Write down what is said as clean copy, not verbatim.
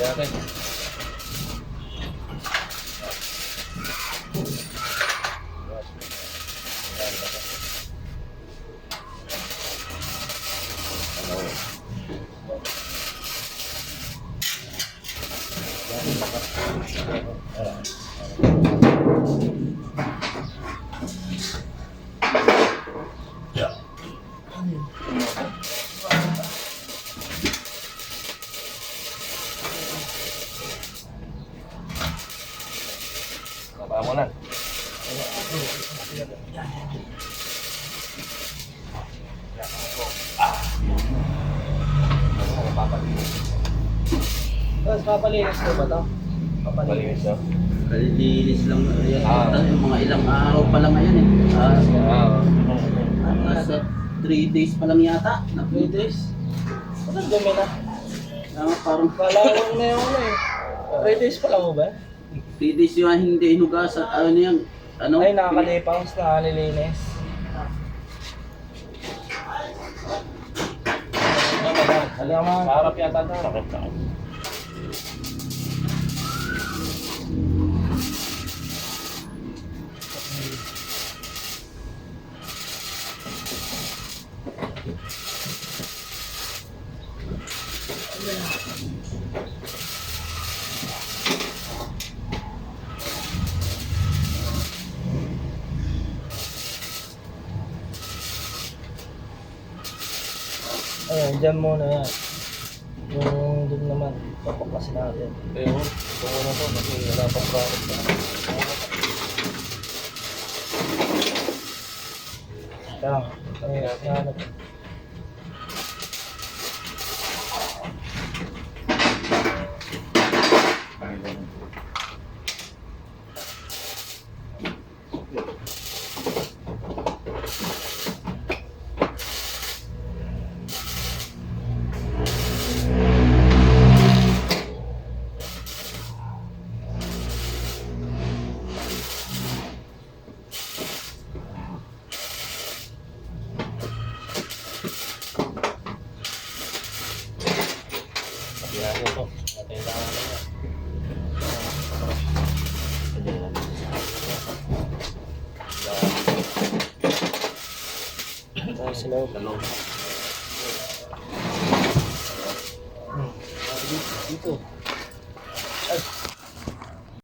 natin. Baba mo lang. Tapos papalinis ko ba ito? Palinis daw. Kalilinis lang yan. Yung mga ilang araw pa lang ngayon eh. Nasa 3 days pa lang yata. 3 days? Walang dumi na. Parang Kalawang na yung ano eh. 3 days pa lang mo ba? 3 days yung hindi hinugasan. Ano yan? Ano? Ay, nakakalipas, nakalilinis. Alaman. Harap yata na. Sakit na. Ayan, dyan muna yan. Yung doon naman, papaklasin natin. Ayun. Ito muna to. Kasi wala pang bakit na. Ayan, ayan. Sabi natin to. Natin lang natin. Ay, sa loob. Dito. Ay.